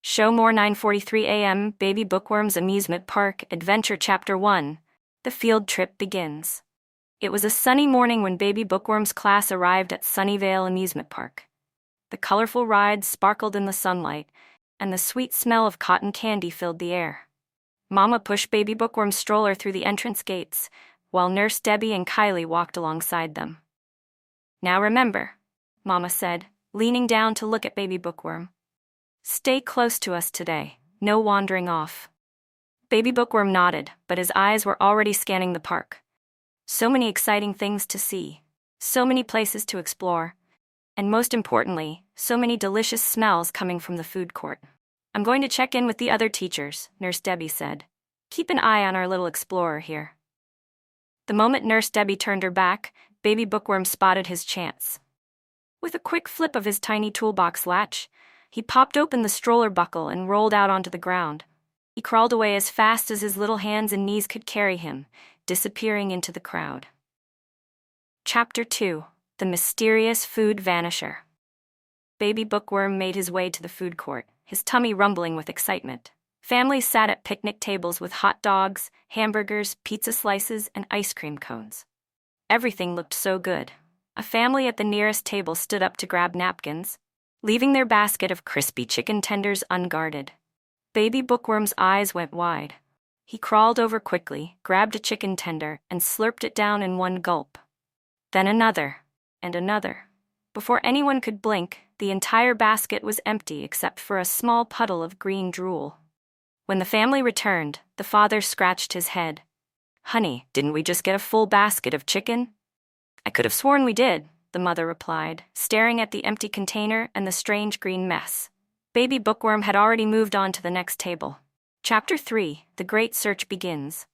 Show more 9:43 a.m. Baby Bookworm's Amusement Park Adventure Chapter 1. The field trip begins. It was a sunny morning when Baby Bookworm's class arrived at Sunnyvale Amusement Park. The colorful rides sparkled in the sunlight, and the sweet smell of cotton candy filled the air. Mama pushed Baby Bookworm's stroller through the entrance gates, while Nurse Debbie and Kylie walked alongside them. "Now remember," Mama said, leaning down to look at Baby Bookworm. "Stay close to us today, no wandering off." Baby Bookworm nodded, but his eyes were already scanning the park. So many exciting things to see, so many places to explore, and most importantly, so many delicious smells coming from the food court. "I'm going to check in with the other teachers," Nurse Debbie said. "Keep an eye on our little explorer here." The moment Nurse Debbie turned her back, Baby Bookworm spotted his chance. With a quick flip of his tiny toolbox latch, he popped open the stroller buckle and rolled out onto the ground. He crawled away as fast as his little hands and knees could carry him, disappearing into the crowd. Chapter 2. The Mysterious Food Vanisher. Baby Bookworm made his way to the food court, his tummy rumbling with excitement. Families sat at picnic tables with hot dogs, hamburgers, pizza slices, and ice cream cones. Everything looked so good. A family at the nearest table stood up to grab napkins, leaving their basket of crispy chicken tenders unguarded. Baby Bookworm's eyes went wide. He crawled over quickly, grabbed a chicken tender, and slurped it down in one gulp. Then another, and another. Before anyone could blink, the entire basket was empty except for a small puddle of green drool. When the family returned, the father scratched his head. "Honey, didn't we just get a full basket of chicken?" "I could have sworn we did," the mother replied, staring at the empty container and the strange green mess. Baby Bookworm had already moved on to the next table. Chapter 3. The Great Search Begins.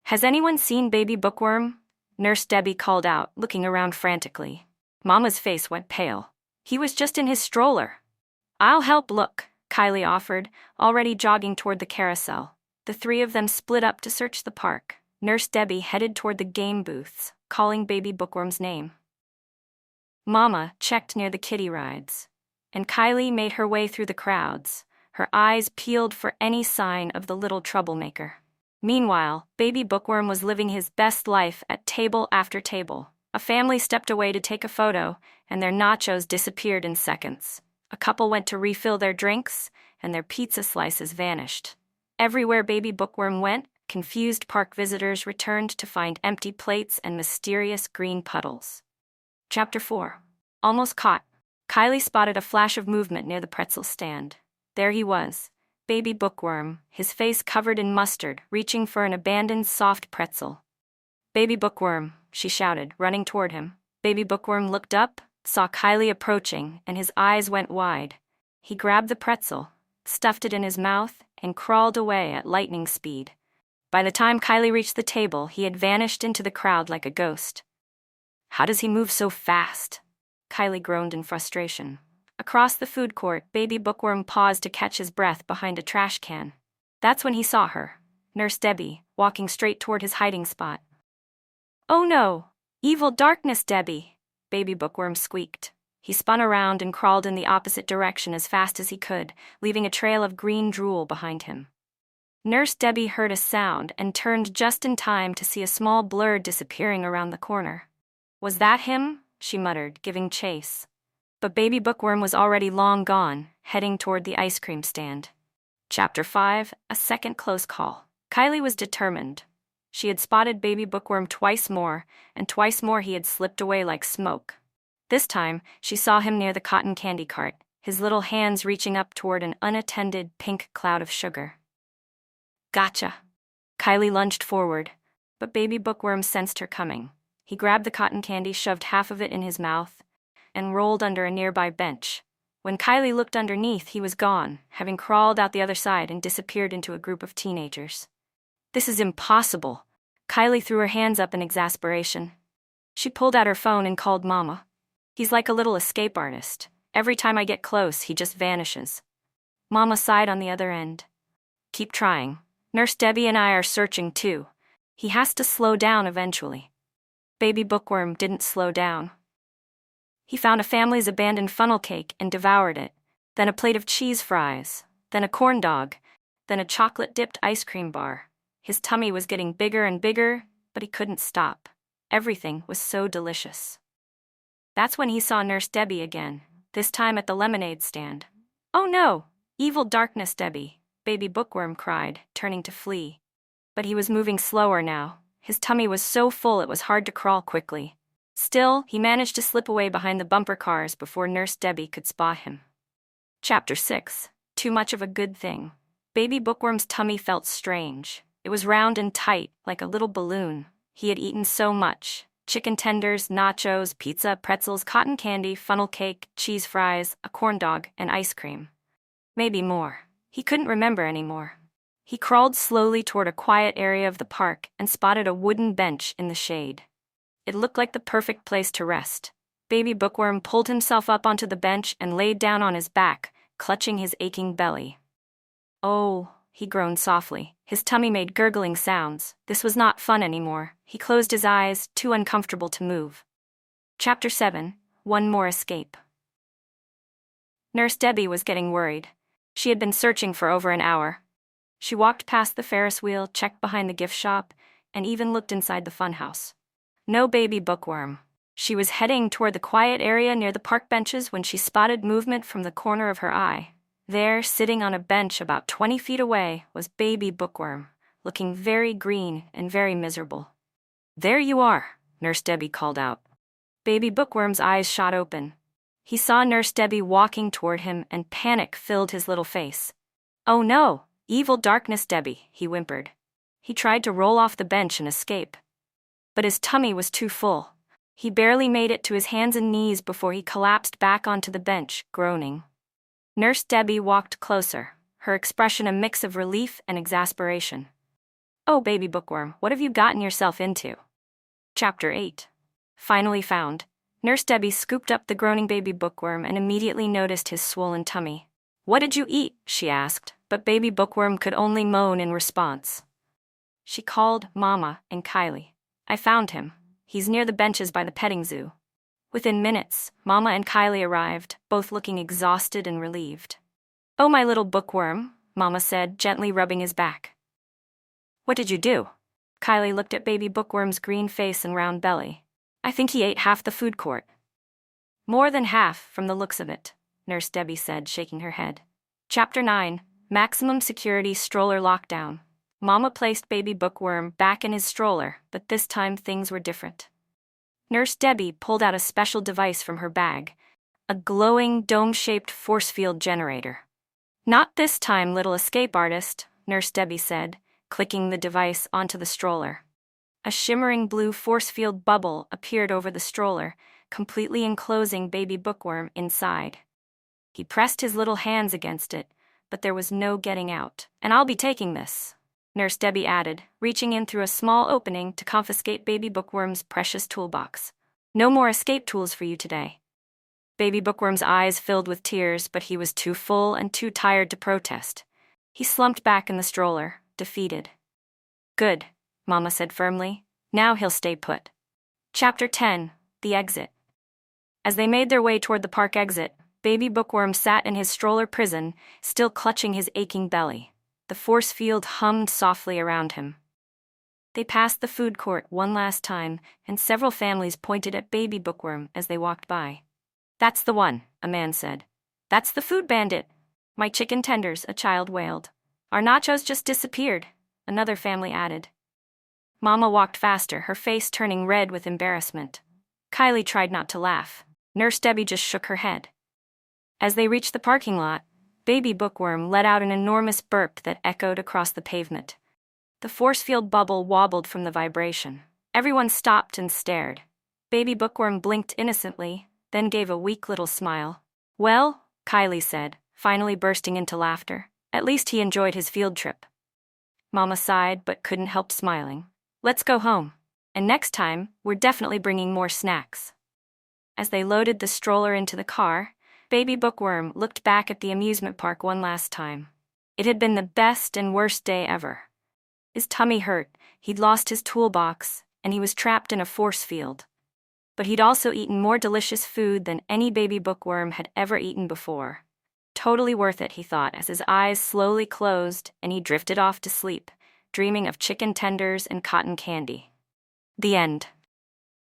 "Has anyone seen Baby Bookworm?" Nurse Debbie called out, looking around frantically. Mama's face went pale. "He was just in his stroller." "I'll help look," Kylie offered, already jogging toward the carousel. The three of them split up to search the park. Nurse Debbie headed toward the game booths, calling Baby Bookworm's name. Mama checked near the kiddie rides, and Kylie made her way through the crowds, her eyes peeled for any sign of the little troublemaker. Meanwhile, Baby Bookworm was living his best life at table after table. A family stepped away to take a photo, and their nachos disappeared in seconds. A couple went to refill their drinks, and their pizza slices vanished. Everywhere Baby Bookworm went, confused park visitors returned to find empty plates and mysterious green puddles. Chapter 4. Almost caught. Kylie spotted a flash of movement near the pretzel stand. There he was, Baby Bookworm, his face covered in mustard, reaching for an abandoned soft pretzel. "Baby Bookworm," she shouted, running toward him. Baby Bookworm looked up, saw Kylie approaching, and his eyes went wide. He grabbed the pretzel, stuffed it in his mouth, and crawled away at lightning speed. By the time Kylie reached the table, he had vanished into the crowd like a ghost. "How does he move so fast?" Kylie groaned in frustration. Across the food court, Baby Bookworm paused to catch his breath behind a trash can. That's when he saw her, Nurse Debbie, walking straight toward his hiding spot. "Oh no! Evil darkness, Debbie!" Baby Bookworm squeaked. He spun around and crawled in the opposite direction as fast as he could, leaving a trail of green drool behind him. Nurse Debbie heard a sound and turned just in time to see a small blur disappearing around the corner. "Was that him?" she muttered, giving chase. But Baby Bookworm was already long gone, heading toward the ice cream stand. Chapter 5. A Second Close Call. Kylie was determined. She had spotted Baby Bookworm twice more, and twice more he had slipped away like smoke. This time, she saw him near the cotton candy cart, his little hands reaching up toward an unattended pink cloud of sugar. "Gotcha!" Kylie lunged forward, but Baby Bookworm sensed her coming. He grabbed the cotton candy, shoved half of it in his mouth, and rolled under a nearby bench. When Kylie looked underneath, he was gone, having crawled out the other side and disappeared into a group of teenagers. "This is impossible!" Kylie threw her hands up in exasperation. She pulled out her phone and called Mama. "He's like a little escape artist. Every time I get close, he just vanishes." Mama sighed on the other end. "Keep trying. Nurse Debbie and I are searching too. He has to slow down eventually." Baby Bookworm didn't slow down. He found a family's abandoned funnel cake and devoured it, then a plate of cheese fries, then a corn dog, then a chocolate-dipped ice cream bar. His tummy was getting bigger and bigger, but he couldn't stop. Everything was so delicious. That's when he saw Nurse Debbie again, this time at the lemonade stand. "Oh no! Evil darkness, Debbie," Baby Bookworm cried, turning to flee. But he was moving slower now. His tummy was so full it was hard to crawl quickly. Still, he managed to slip away behind the bumper cars before Nurse Debbie could spot him. Chapter 6. Too much of a good thing. Baby Bookworm's tummy felt strange. It was round and tight, like a little balloon. He had eaten so much. Chicken tenders, nachos, pizza, pretzels, cotton candy, funnel cake, cheese fries, a corn dog, and ice cream. Maybe more. He couldn't remember anymore. He crawled slowly toward a quiet area of the park and spotted a wooden bench in the shade. It looked like the perfect place to rest. Baby Bookworm pulled himself up onto the bench and laid down on his back, clutching his aching belly. "Oh," he groaned softly. His tummy made gurgling sounds. This was not fun anymore. He closed his eyes, too uncomfortable to move. Chapter 7. One More Escape. Nurse Debbie was getting worried. She had been searching for over an hour. She walked past the Ferris wheel, checked behind the gift shop, and even looked inside the funhouse. No Baby Bookworm. She was heading toward the quiet area near the park benches when she spotted movement from the corner of her eye. There, sitting on a bench about 20 feet away, was Baby Bookworm, looking very green and very miserable. "There you are," Nurse Debbie called out. Baby Bookworm's eyes shot open. He saw Nurse Debbie walking toward him and panic filled his little face. "Oh no, evil darkness, Debbie," he whimpered. He tried to roll off the bench and escape. But his tummy was too full. He barely made it to his hands and knees before he collapsed back onto the bench, groaning. Nurse Debbie walked closer, her expression a mix of relief and exasperation. "Oh, Baby Bookworm, what have you gotten yourself into?" Chapter 8. Finally found. Nurse Debbie scooped up the groaning Baby Bookworm and immediately noticed his swollen tummy. "What did you eat?" she asked, but Baby Bookworm could only moan in response. She called Mama and Kylie. "I found him. He's near the benches by the petting zoo." Within minutes, Mama and Kylie arrived, both looking exhausted and relieved. "Oh, my little bookworm," Mama said, gently rubbing his back. "What did you do?" Kylie looked at Baby Bookworm's green face and round belly. "I think he ate half the food court." "More than half, from the looks of it," Nurse Debbie said, shaking her head. Chapter 9. Maximum Security Stroller Lockdown. Mama placed Baby Bookworm back in his stroller, but this time things were different. Nurse Debbie pulled out a special device from her bag, a glowing, dome-shaped force field generator. "Not this time, little escape artist," Nurse Debbie said, clicking the device onto the stroller. A shimmering blue force field bubble appeared over the stroller, completely enclosing Baby Bookworm inside. He pressed his little hands against it, but there was no getting out. "And I'll be taking this," Nurse Debbie added, reaching in through a small opening to confiscate Baby Bookworm's precious toolbox. "No more escape tools for you today." Baby Bookworm's eyes filled with tears, but he was too full and too tired to protest. He slumped back in the stroller, defeated. "Good," Mama said firmly. "Now he'll stay put." Chapter 10. The Exit. As they made their way toward the park exit, Baby Bookworm sat in his stroller prison, still clutching his aching belly. The force field hummed softly around him. They passed the food court one last time, and several families pointed at Baby Bookworm as they walked by. "That's the one," a man said. "That's the food bandit." "My chicken tenders," a child wailed. "Our nachos just disappeared," another family added. Mama walked faster, her face turning red with embarrassment. Kylie tried not to laugh. Nurse Debbie just shook her head. As they reached the parking lot, Baby Bookworm let out an enormous burp that echoed across the pavement. The force field bubble wobbled from the vibration. Everyone stopped and stared. Baby Bookworm blinked innocently, then gave a weak little smile. "Well," Kylie said, finally bursting into laughter, "at least he enjoyed his field trip." Mama sighed but couldn't help smiling. "Let's go home. And next time, we're definitely bringing more snacks." As they loaded the stroller into the car, Baby Bookworm looked back at the amusement park one last time. It had been the best and worst day ever. His tummy hurt, he'd lost his toolbox, and he was trapped in a force field. But he'd also eaten more delicious food than any Baby Bookworm had ever eaten before. Totally worth it, he thought, as his eyes slowly closed and he drifted off to sleep, dreaming of chicken tenders and cotton candy. The end.